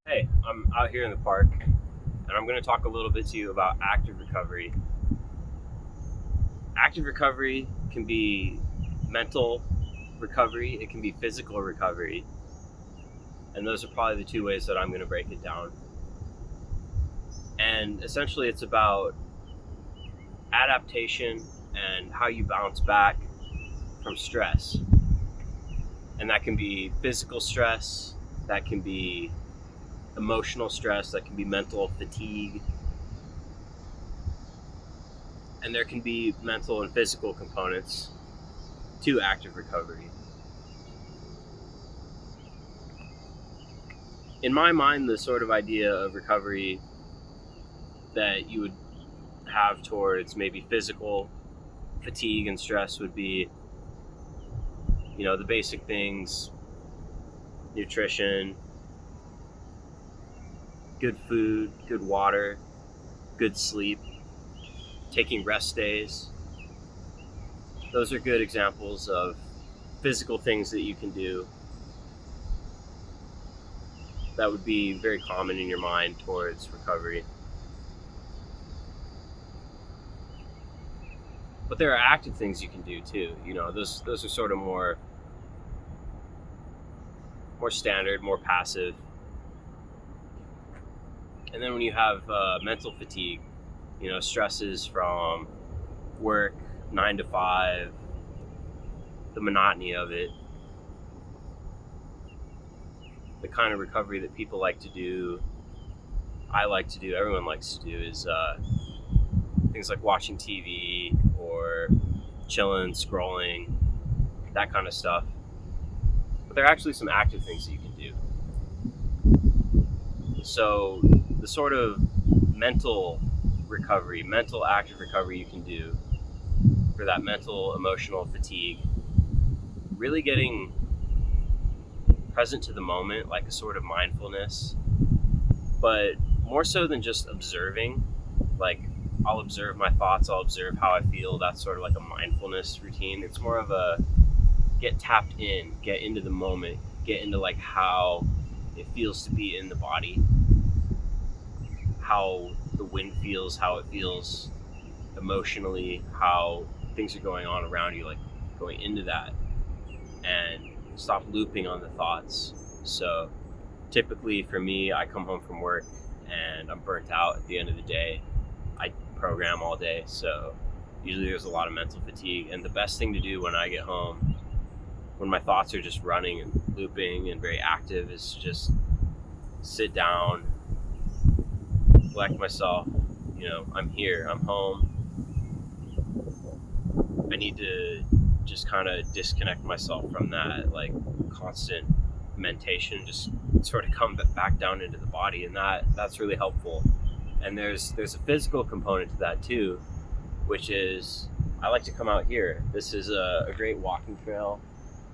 Hey, I'm out here in the park and I'm going to talk a little bit to you about active recovery. Active recovery can be mental recovery, it can be physical recovery, and those are probably the two ways that I'm going to break it down. And essentially, it's about adaptation and how you bounce back from stress. And that can be physical stress, that can be emotional stress, that can be mental fatigue, and there can be mental and physical components to active recovery. In my mind, the sort of idea of recovery that you would have towards maybe physical fatigue and stress would be, the basic things: nutrition, good food, good water, good sleep, taking rest days. Those are good examples of physical things that you can do that would be very common in your mind towards recovery. But there are active things you can do too. Those are sort of more standard, more passive. And then when you have mental fatigue, stresses from work, 9 to 5, the monotony of it, the kind of recovery that people like to do, I like to do, everyone likes to do, is things like watching TV or chilling, scrolling, that kind of stuff. But there are actually some active things that you can do. So the sort of mental active recovery you can do for that mental, emotional fatigue, really getting present to the moment, like a sort of mindfulness, but more so than just observing. Like, I'll observe my thoughts, I'll observe how I feel. That's sort of like a mindfulness routine. It's more of a get tapped in, get into the moment, get into like how it feels to be in the body, how the wind feels, how it feels emotionally, how things are going on around you, like going into that and stop looping on the thoughts. So typically for me, I come home from work and I'm burnt out at the end of the day. I program all day, so usually there's a lot of mental fatigue, and the best thing to do when I get home, when my thoughts are just running and looping and very active, is just sit down, collect myself. I'm here, I'm home. I need to just kind of disconnect myself from that like constant mentation, just sort of come back down into the body, and that's really helpful. And there's a physical component to that too, which is I like to come out here. This is a great walking trail,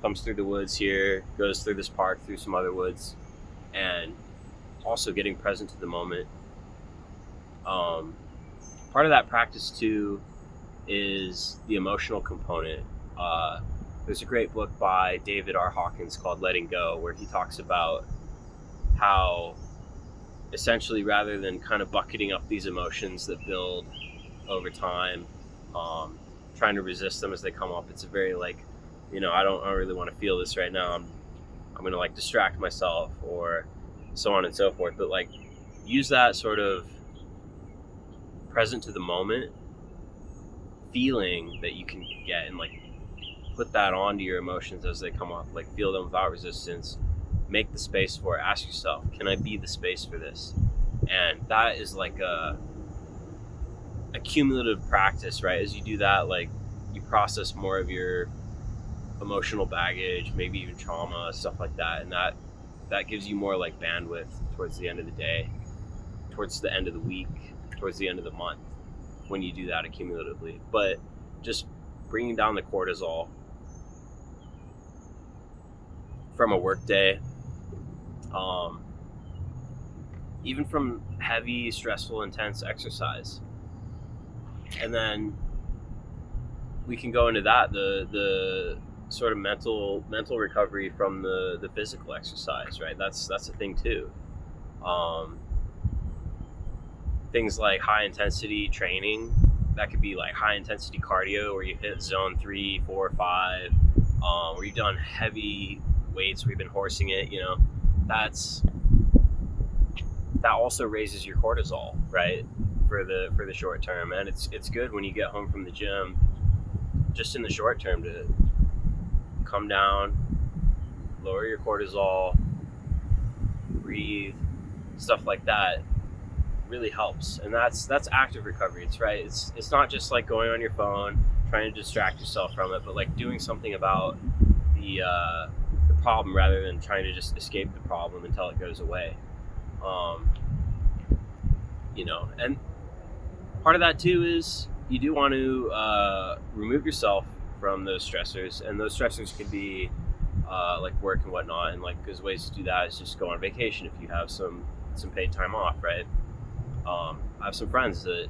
comes through the woods here, goes through this park, through some other woods, and also getting present to the moment. Part of that practice too is the emotional component. There's a great book by David R. Hawkins called Letting Go, where he talks about how essentially, rather than kind of bucketing up these emotions that build over time, trying to resist them as they come up, it's a very like, I don't really want to feel this right now. I'm going to like distract myself or so on and so forth. But like use that sort of present to the moment feeling that you can get and like put that onto your emotions as they come up, like feel them without resistance, make the space for it, ask yourself, can I be the space for this? And that is like a cumulative practice, right? As you do that, like you process more of your emotional baggage, maybe even trauma, stuff like that, and that gives you more like bandwidth towards the end of the day, towards the end of the week, towards the end of the month, when you do that accumulatively. But just bringing down the cortisol from a work day, even from heavy, stressful, intense exercise. And then we can go into that, the sort of mental recovery from the physical exercise, right? That's a thing too. Um, things like high intensity training, that could be like high intensity cardio where you hit zone 3, 4, 5, where you've done heavy weights, where you've been horsing it, that also raises your cortisol, right? For the short term. And it's good when you get home from the gym, just in the short term, to come down, lower your cortisol, breathe, stuff like that really helps. And that's active recovery. It's right. It's not just like going on your phone trying to distract yourself from it, but like doing something about the problem rather than trying to just escape the problem until it goes away. And part of that too is you do want to remove yourself from those stressors, and those stressors could be like work and whatnot. And like good ways to do that is just go on vacation if you have some paid time off, right? I have some friends that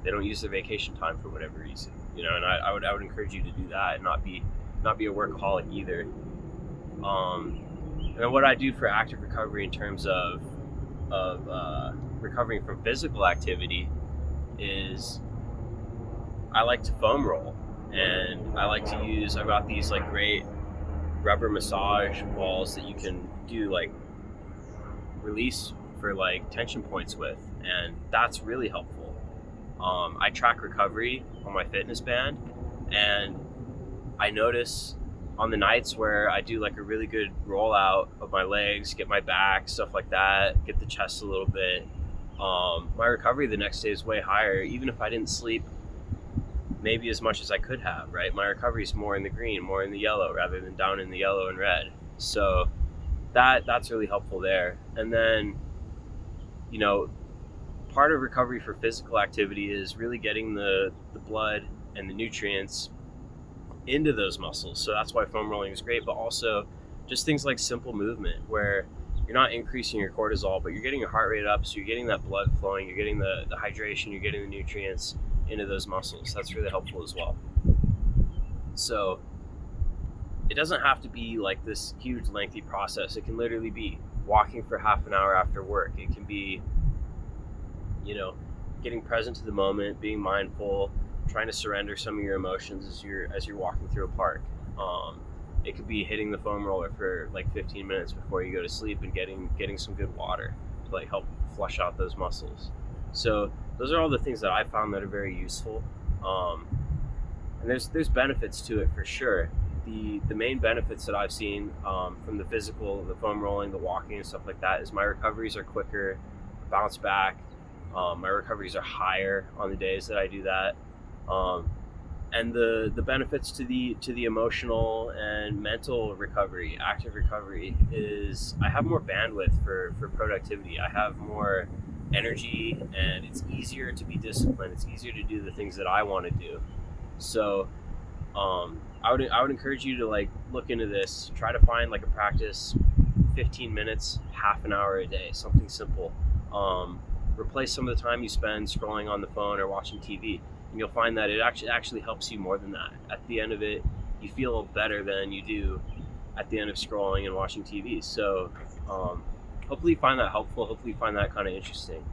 they don't use their vacation time for whatever reason, and I would encourage you to do that and not be a workaholic either. And then what I do for active recovery in terms of recovering from physical activity is I like to foam roll, and I like to use, I've got these like great rubber massage balls that you can do like release for like tension points with, and that's really helpful. I track recovery on my fitness band, and I notice on the nights where I do like a really good rollout of my legs, get my back, stuff like that, get the chest a little bit, my recovery the next day is way higher, even if I didn't sleep maybe as much as I could have, right? My recovery is more in the green, more in the yellow, rather than down in the yellow and red. So that's really helpful there. And then, part of recovery for physical activity is really getting the blood and the nutrients into those muscles. So that's why foam rolling is great, but also just things like simple movement where you're not increasing your cortisol, but you're getting your heart rate up, so you're getting that blood flowing, you're getting the hydration, you're getting the nutrients into those muscles. That's really helpful as well. So it doesn't have to be like this huge lengthy process. It can literally be walking for half an hour after work. It can be getting present to the moment, being mindful, trying to surrender some of your emotions as you're walking through a park. It could be hitting the foam roller for like 15 minutes before you go to sleep and getting some good water to like help flush out those muscles. So those are all the things that I found that are very useful. And there's benefits to it for sure. The main benefits that I've seen from the physical, the foam rolling, the walking and stuff like that is my recoveries are quicker, bounce back. My recoveries are higher on the days that I do that. And the benefits to the emotional and mental recovery, active recovery, is I have more bandwidth for productivity. I have more energy, and it's easier to be disciplined. It's easier to do the things that I want to do. So I would encourage you to like look into this. Try to find like a practice, 15 minutes, half an hour a day, something simple. Replace some of the time you spend scrolling on the phone or watching TV, and you'll find that it actually helps you more than that. At the end of it, you feel better than you do at the end of scrolling and watching TV. So hopefully you find that helpful. Hopefully you find that kind of interesting.